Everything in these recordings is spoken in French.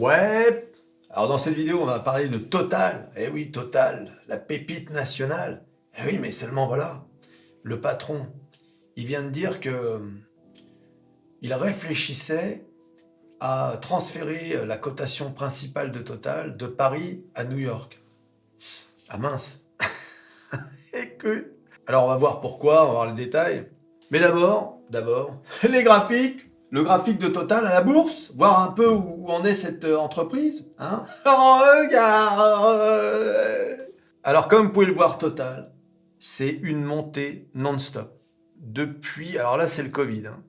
Ouais. Alors dans cette vidéo, on va parler de Total. Eh oui, Total, la pépite nationale. Eh oui, mais seulement voilà, le patron, il vient de dire que il réfléchissait à transférer la cotation principale de Total de Paris à New York. Ah mince. Écoute. Alors on va voir pourquoi, on va voir les détails. Mais d'abord, les graphiques. Le graphique de Total à la bourse, voir un peu où en est cette entreprise. Hein. Regarde. Alors comme vous pouvez le voir, Total, c'est une montée non-stop. Depuis, alors là c'est le Covid, hein,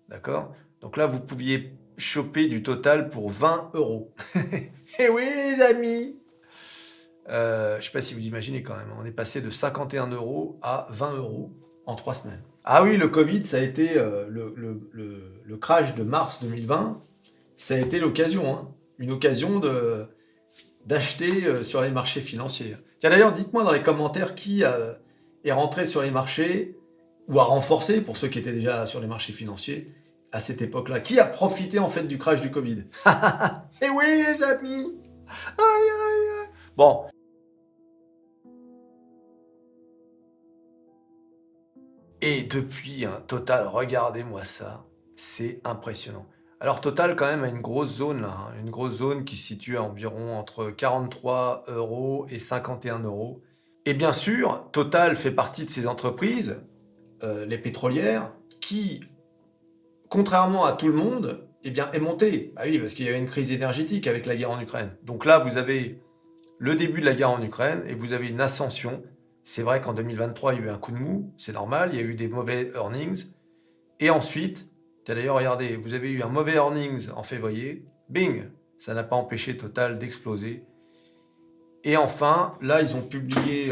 d'accord. Donc là vous pouviez choper du Total pour 20 €. Eh oui les amis. Je ne sais pas si vous imaginez quand même, on est passé de 51 € à 20 € en 3 semaines. Ah oui, le Covid, ça a été le crash de mars 2020, ça a été l'occasion, hein, une occasion d'acheter sur les marchés financiers. Tiens d'ailleurs, dites-moi dans les commentaires qui est rentré sur les marchés ou a renforcé, pour ceux qui étaient déjà sur les marchés financiers, à cette époque-là. Qui a profité en fait du crash du Covid? Eh oui les amis. Aïe aïe aïe. Bon. Et depuis, hein, Total, regardez-moi ça, c'est impressionnant. Alors Total quand même a une grosse zone là, hein, une grosse zone qui se situe à environ entre 43 € et 51 €. Et bien sûr, Total fait partie de ces entreprises, les pétrolières, qui, contrairement à tout le monde, eh bien, est montée. Ah oui, parce qu'il y avait une crise énergétique avec la guerre en Ukraine. Donc là, vous avez le début de la guerre en Ukraine et vous avez une ascension. C'est vrai qu'en 2023, il y a eu un coup de mou, c'est normal, il y a eu des mauvais earnings. Et ensuite, d'ailleurs, regardez, vous avez eu un mauvais earnings en février, bing, ça n'a pas empêché Total d'exploser. Et enfin, là, ils ont publié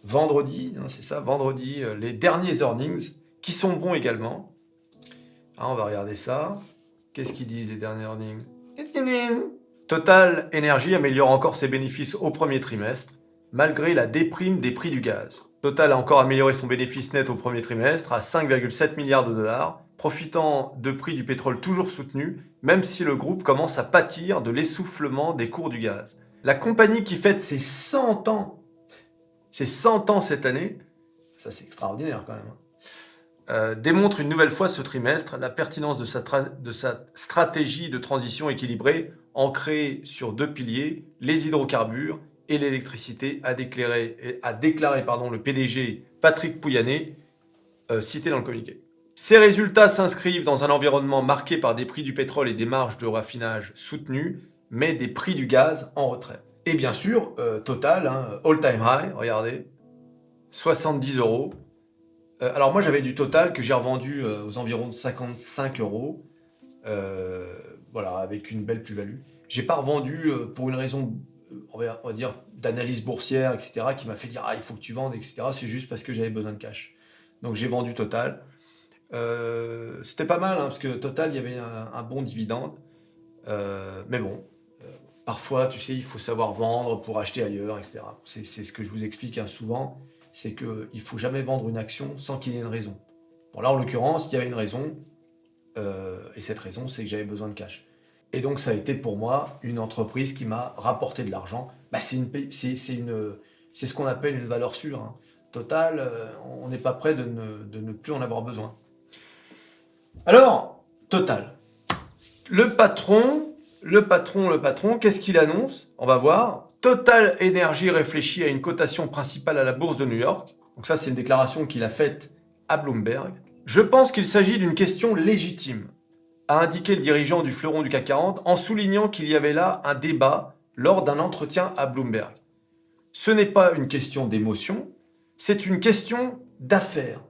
vendredi, hein, c'est ça, vendredi, les derniers earnings, qui sont bons également. Ah, on va regarder ça. Qu'est-ce qu'ils disent les derniers earnings? Total Energy améliore encore ses bénéfices au premier trimestre, malgré la déprime des prix du gaz. Total a encore amélioré son bénéfice net au premier trimestre à 5,7 milliards de dollars, profitant de prix du pétrole toujours soutenus, même si le groupe commence à pâtir de l'essoufflement des cours du gaz. La compagnie qui fête ses 100 ans, cette année, ça c'est extraordinaire quand même, démontre une nouvelle fois ce trimestre la pertinence de sa stratégie de transition équilibrée ancrée sur deux piliers, les hydrocarbures et l'électricité, a déclaré le PDG Patrick Pouyanné, cité dans le communiqué. Ces résultats s'inscrivent dans un environnement marqué par des prix du pétrole et des marges de raffinage soutenues, mais des prix du gaz en retrait. Et bien sûr, Total, hein, all-time high, regardez, 70 €. Alors moi j'avais du Total que j'ai revendu aux environs de 55 €, voilà, avec une belle plus-value. J'ai pas revendu pour une raison, on va dire, d'analyse boursière, etc., qui m'a fait dire ah il faut que tu vendes, etc. C'est juste parce que j'avais besoin de cash. Donc j'ai vendu Total. C'était pas mal, hein, parce que Total, il y avait un bon dividende. Mais bon, parfois, tu sais, il faut savoir vendre pour acheter ailleurs, etc. C'est ce que je vous explique hein, souvent, c'est qu'il ne faut jamais vendre une action sans qu'il y ait une raison. Bon là, en l'occurrence, il y avait une raison, et cette raison, c'est que j'avais besoin de cash. Et donc, ça a été pour moi une entreprise qui m'a rapporté de l'argent. Bah, c'est ce qu'on appelle une valeur sûre, hein. Total, on n'est pas prêt de ne plus en avoir besoin. Alors, Total. Le patron, qu'est-ce qu'il annonce? On va voir. Total Energy réfléchit à une cotation principale à la bourse de New York. Donc ça, c'est une déclaration qu'il a faite à Bloomberg. Je pense qu'il s'agit d'une question légitime, a indiqué le dirigeant du fleuron du CAC 40 en soulignant qu'il y avait là un débat lors d'un entretien à Bloomberg. Ce n'est pas une question d'émotion, c'est une question d'affaires,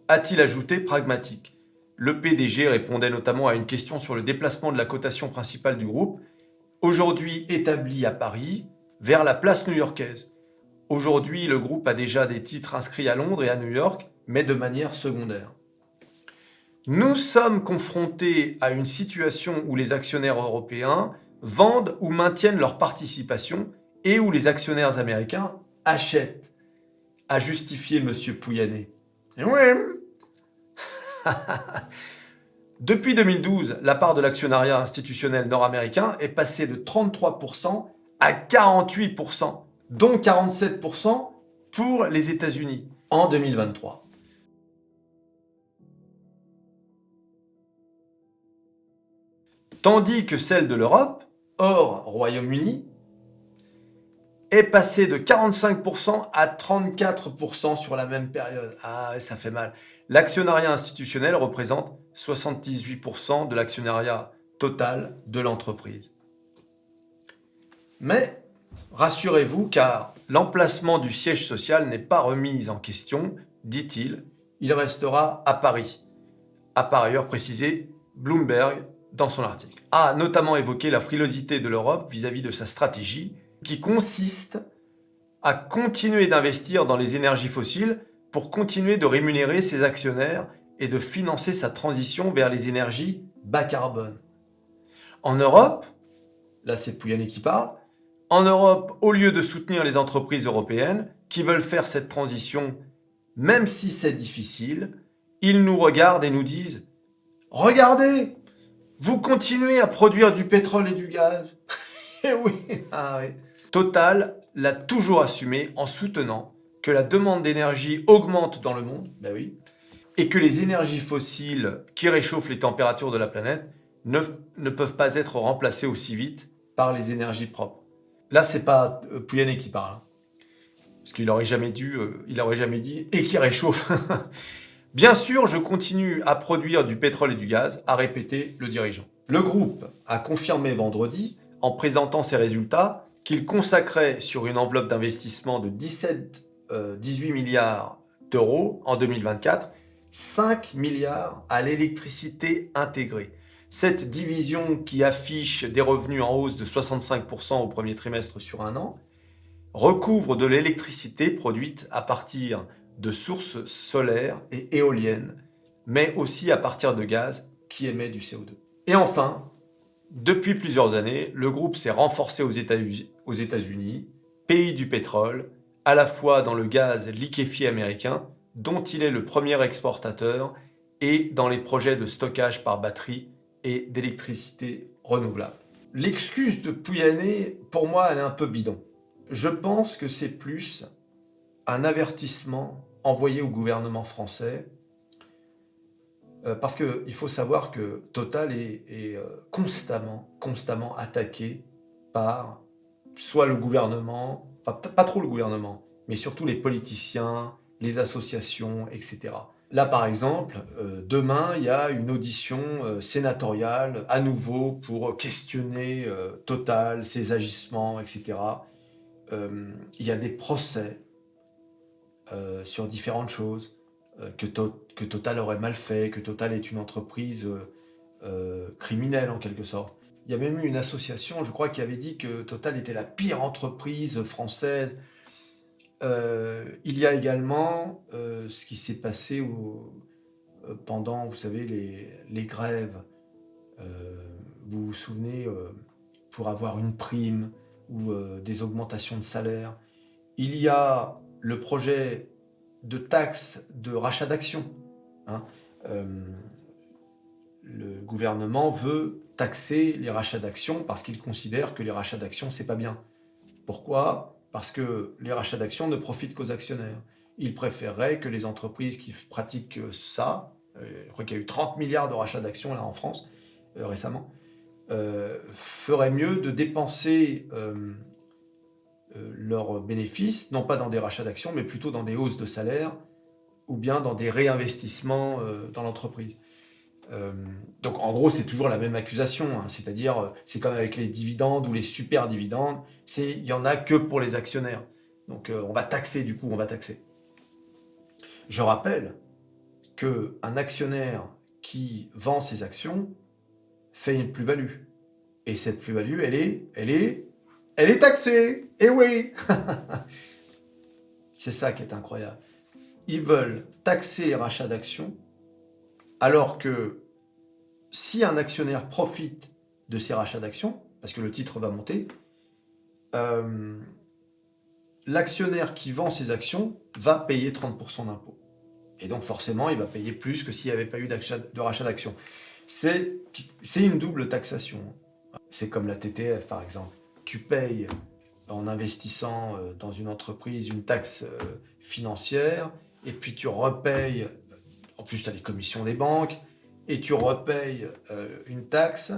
a-t-il ajouté pragmatique. Le PDG répondait notamment à une question sur le déplacement de la cotation principale du groupe, aujourd'hui établie à Paris, vers la place new-yorkaise. Aujourd'hui, le groupe a déjà des titres inscrits à Londres et à New York, mais de manière secondaire. Nous sommes confrontés à une situation où les actionnaires européens vendent ou maintiennent leur participation et où les actionnaires américains achètent, a justifié M. Pouyanné. Oui. Depuis 2012, la part de l'actionnariat institutionnel nord-américain est passée de 33% à 48%, dont 47% pour les États-Unis en 2023. Tandis que celle de l'Europe, hors Royaume-Uni, est passée de 45% à 34% sur la même période. Ah, ça fait mal. L'actionnariat institutionnel représente 78% de l'actionnariat total de l'entreprise. Mais rassurez-vous, car l'emplacement du siège social n'est pas remis en question, dit-il, il restera à Paris, a par ailleurs précisé Bloomberg dans son article. A notamment évoqué la frilosité de l'Europe vis-à-vis de sa stratégie, qui consiste à continuer d'investir dans les énergies fossiles pour continuer de rémunérer ses actionnaires et de financer sa transition vers les énergies bas carbone. En Europe, là c'est Pouyanné qui parle, en Europe, au lieu de soutenir les entreprises européennes qui veulent faire cette transition, même si c'est difficile, ils nous regardent et nous disent « Regardez, vous continuez à produire du pétrole et du gaz. » Eh oui, ah oui. Total l'a toujours assumé en soutenant que la demande d'énergie augmente dans le monde, ben oui, et que les énergies fossiles qui réchauffent les températures de la planète ne peuvent pas être remplacées aussi vite par les énergies propres. Là, c'est pas Pouyanné qui parle, hein, parce qu'il aurait jamais dit « et qui réchauffe ». Bien sûr, je continue à produire du pétrole et du gaz, a répété le dirigeant. Le groupe a confirmé vendredi, en présentant ses résultats, qu'il consacrait sur une enveloppe d'investissement de 18 milliards d'euros en 2024, 5 milliards à l'électricité intégrée. Cette division qui affiche des revenus en hausse de 65% au premier trimestre sur un an, recouvre de l'électricité produite à partir de sources solaires et éoliennes, mais aussi à partir de gaz qui émet du CO2. Et enfin, depuis plusieurs années, le groupe s'est renforcé aux États-Unis, pays du pétrole, à la fois dans le gaz liquéfié américain, dont il est le premier exportateur, et dans les projets de stockage par batterie et d'électricité renouvelable. L'excuse de Pouyanné, pour moi, elle est un peu bidon. Je pense que c'est plus un avertissement envoyé au gouvernement français, parce qu'il faut savoir que Total est constamment attaqué par soit le gouvernement, enfin pas trop le gouvernement, mais surtout les politiciens, les associations, etc. Là, par exemple, demain, il y a une audition sénatoriale à nouveau pour questionner Total, ses agissements, etc. Il y a des procès sur différentes choses, que Total aurait mal fait, que Total est une entreprise criminelle en quelque sorte. Il y a même eu une association, je crois, qui avait dit que Total était la pire entreprise française. Il y a également ce qui s'est passé pendant, vous savez, les grèves. Vous vous souvenez, pour avoir une prime ou des augmentations de salaire. Il y a le projet de taxe de rachat d'actions. Hein. Le gouvernement veut taxer les rachats d'actions parce qu'il considère que les rachats d'actions, c'est pas bien. Pourquoi ? Parce que les rachats d'actions ne profitent qu'aux actionnaires. Il préférerait que les entreprises qui pratiquent ça, je crois qu'il y a eu 30 milliards de rachats d'actions là en France récemment, feraient mieux de dépenser leurs bénéfices, non pas dans des rachats d'actions, mais plutôt dans des hausses de salaire ou bien dans des réinvestissements dans l'entreprise. Donc en gros, c'est toujours la même accusation, hein, c'est-à-dire c'est comme avec les dividendes ou les super dividendes, il n'y en a que pour les actionnaires. Donc on va taxer du coup, on va taxer. Je rappelle qu'un actionnaire qui vend ses actions fait une plus-value. Et cette plus-value, elle est taxée. Eh oui. C'est ça qui est incroyable. Ils veulent taxer les rachats d'actions, alors que si un actionnaire profite de ces rachats d'actions, parce que le titre va monter, l'actionnaire qui vend ses actions va payer 30% d'impôts. Et donc forcément, il va payer plus que s'il n'y avait pas eu de rachat d'actions. c'est une double taxation. C'est comme la TTF, par exemple. Tu payes en investissant dans une entreprise une taxe financière, et puis tu repayes, en plus tu as les commissions des banques, et tu repayes une taxe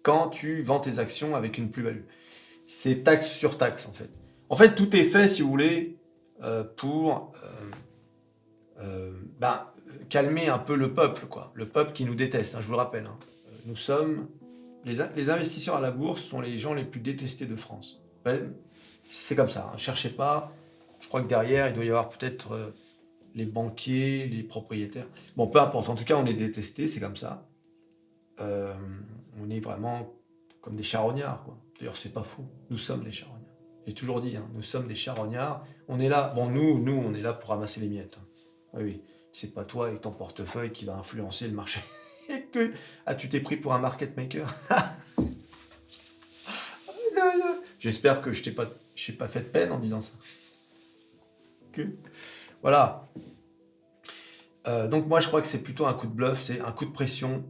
quand tu vends tes actions avec une plus-value. C'est taxe sur taxe, en fait. En fait, tout est fait, si vous voulez, pour calmer un peu le peuple, quoi. Le peuple qui nous déteste, hein, je vous le rappelle. Hein. Nous sommes... Les investisseurs à la bourse sont les gens les plus détestés de France. Ouais, c'est comme ça, hein. Cherchez pas. Je crois que derrière, il doit y avoir peut-être les banquiers, les propriétaires. Bon, peu importe. En tout cas, on est détestés, c'est comme ça. On est vraiment comme des charognards, quoi. D'ailleurs, c'est pas fou. Nous sommes des charognards. J'ai toujours dit, hein, nous sommes des charognards. On est là, bon, nous, on est là pour ramasser les miettes. Hein. Oui, oui. C'est pas toi et ton portefeuille qui va influencer le marché. Ah, tu t'es pris pour un market maker. J'espère que je t'ai pas fait de peine en disant ça. Voilà. Donc moi, je crois que c'est plutôt un coup de bluff, c'est un coup de pression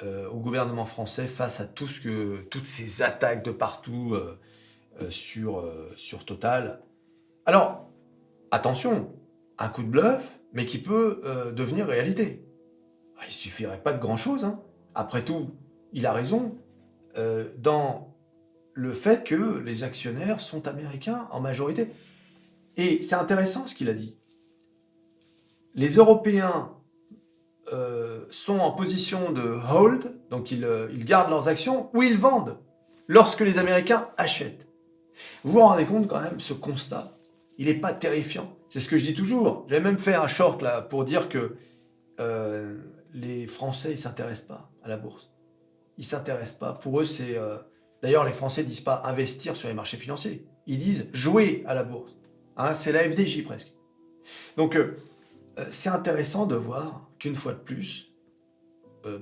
au gouvernement français face à toutes ces attaques de partout sur Total. Alors, attention, un coup de bluff, mais qui peut devenir réalité. Il suffirait pas de grand-chose. Hein. Après tout, il a raison dans le fait que les actionnaires sont américains en majorité. Et c'est intéressant ce qu'il a dit. Les Européens sont en position de hold, donc ils gardent leurs actions, ou ils vendent lorsque les Américains achètent. Vous vous rendez compte quand même, ce constat, il n'est pas terrifiant. C'est ce que je dis toujours. J'avais même fait un short là pour dire que les Français, ils ne s'intéressent pas à la bourse. Ils ne s'intéressent pas. Pour eux, c'est... D'ailleurs, les Français ne disent pas investir sur les marchés financiers. Ils disent jouer à la bourse. Hein, c'est la FDJ presque. Donc, c'est intéressant de voir qu'une fois de plus,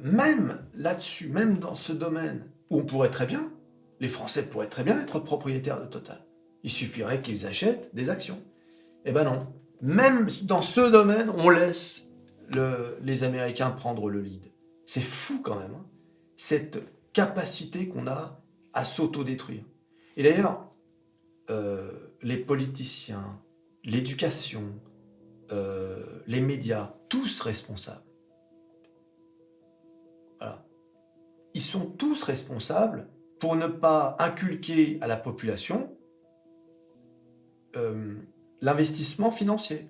même là-dessus, même dans ce domaine où on pourrait très bien, les Français pourraient très bien être propriétaires de Total. Il suffirait qu'ils achètent des actions. Eh ben non. Même dans ce domaine, on laisse les Américains prendre le lead. C'est fou quand même, hein, cette capacité qu'on a à s'autodétruire. Et d'ailleurs, les politiciens, l'éducation, les médias, tous responsables. Voilà. Ils sont tous responsables pour ne pas inculquer à la population l'investissement financier.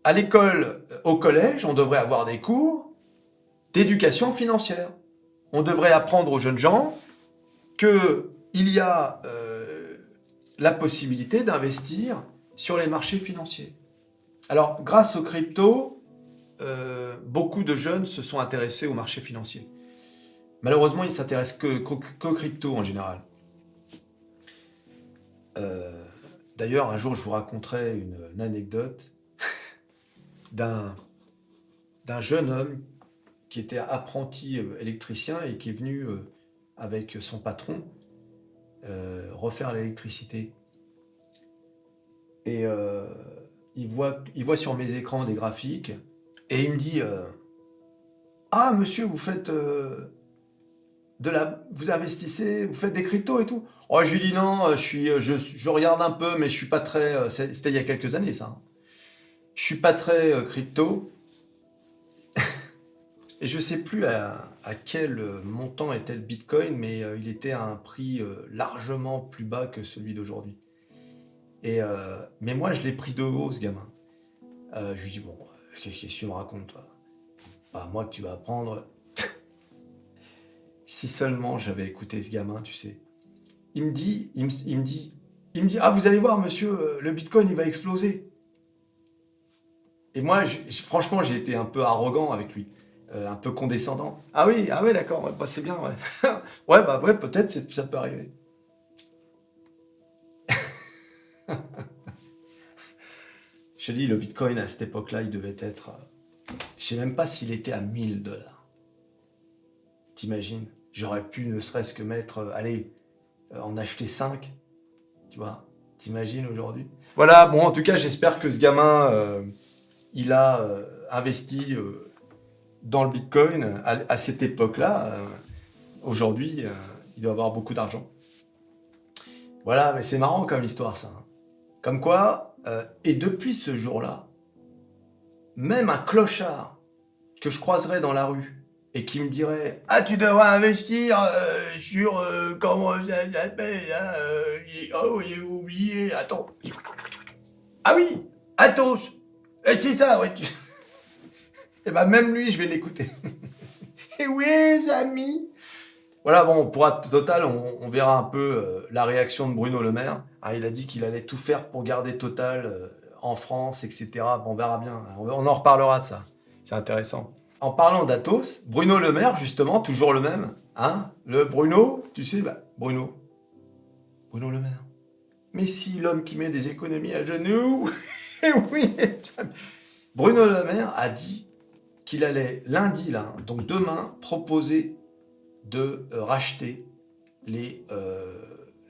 À l'école, au collège, on devrait avoir des cours d'éducation financière. On devrait apprendre aux jeunes gens qu'il y a la possibilité d'investir sur les marchés financiers. Alors, grâce aux cryptos, beaucoup de jeunes se sont intéressés aux marchés financiers. Malheureusement, ils ne s'intéressent qu'aux cryptos en général. D'ailleurs, un jour, je vous raconterai une anecdote d'un jeune homme qui était apprenti électricien et qui est venu avec son patron refaire l'électricité. Et il voit sur mes écrans des graphiques et il me dit ah monsieur, vous faites vous investissez, vous faites des cryptos et tout. Oh, je lui dis non, je regarde un peu, mais je suis pas très. C'était il y a quelques années ça. Hein. Je suis pas très crypto. Et je sais plus à quel montant était le Bitcoin, mais il était à un prix largement plus bas que celui d'aujourd'hui. Mais moi, je l'ai pris de haut, ce gamin. Je lui dis, bon, qu'est-ce que tu me racontes, toi? Pas moi que tu vas apprendre. Si seulement j'avais écouté ce gamin, tu sais. Il me dit, ah, vous allez voir, monsieur, le Bitcoin, il va exploser. Et moi, franchement, j'ai été un peu arrogant avec lui. Un peu condescendant. Ah oui, d'accord, ouais, bah, c'est bien, ouais. ouais, peut-être, ça peut arriver. Je te dis, le Bitcoin, à cette époque-là, il devait être... je sais même pas s'il était à 1000$. T'imagines? J'aurais pu ne serait-ce que mettre... en acheter 5. Tu vois? T'imagines aujourd'hui? Voilà, bon, en tout cas, j'espère que ce gamin, il a investi... dans le Bitcoin à cette époque-là. Aujourd'hui, il doit avoir beaucoup d'argent. Voilà, mais c'est marrant comme histoire, ça. Comme quoi, et depuis ce jour-là, même un clochard que je croiserais dans la rue et qui me dirait « Ah, tu devrais investir sur... comment ça s'appelle hein, oh, j'ai oublié, attends. Ah oui, Athos. C'est ça, ouais. Et ben même lui, je vais l'écouter. Et oui, les amis. Voilà, bon, pour être total, on verra un peu la réaction de Bruno Le Maire. Ah, il a dit qu'il allait tout faire pour garder Total en France, etc. Bon, on verra bien. On en reparlera de ça. C'est intéressant. En parlant d'Athos, Bruno Le Maire, justement, toujours le même. Hein, le Bruno, tu sais, bah, Bruno Le Maire. Mais si l'homme qui met des économies à genoux. Et oui, Bruno Le Maire a dit qu'il allait lundi, là, donc demain, proposer de racheter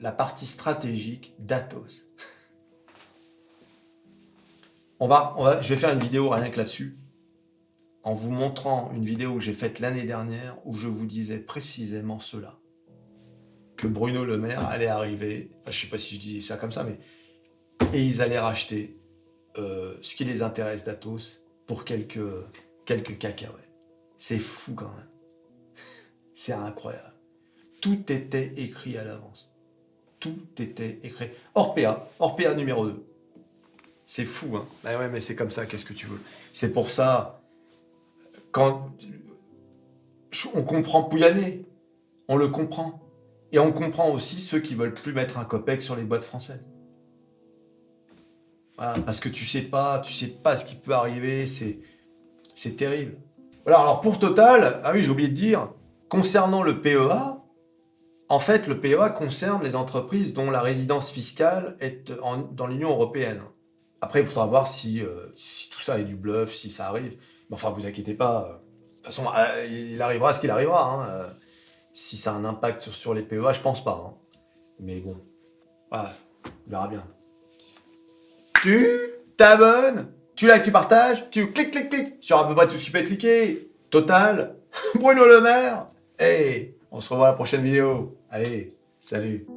la partie stratégique d'Athos. Je vais faire une vidéo rien que là-dessus, en vous montrant une vidéo que j'ai faite l'année dernière, où je vous disais précisément cela. Que Bruno Le Maire allait arriver, enfin, je ne sais pas si je dis ça comme ça, mais... Et ils allaient racheter ce qui les intéresse d'Athos pour quelques cacahuètes. C'est fou quand même. C'est incroyable. Tout était écrit à l'avance. Tout était écrit. Orpea numéro 2. C'est fou, hein. Bah ouais, mais c'est comme ça, qu'est-ce que tu veux. C'est pour ça, quand on comprend Pouyanné, on le comprend. Et on comprend aussi ceux qui veulent plus mettre un copec sur les boîtes françaises. Voilà, parce que tu sais pas ce qui peut arriver, c'est terrible. Voilà, alors pour Total, ah oui, j'ai oublié de dire, concernant le PEA, en fait, le PEA concerne les entreprises dont la résidence fiscale est dans l'Union européenne. Après, il faudra voir si tout ça est du bluff, si ça arrive. Mais enfin, vous inquiétez pas. De toute façon, il arrivera ce qu'il arrivera. Hein. Si ça a un impact sur les PEA, je pense pas. Hein. Mais bon, voilà, on verra bien. Tu t'abonnes, tu likes, tu partages, tu cliques sur à peu près tout ce qui peut être cliqué. Total, Bruno Le Maire. Et on se revoit à la prochaine vidéo. Allez, salut.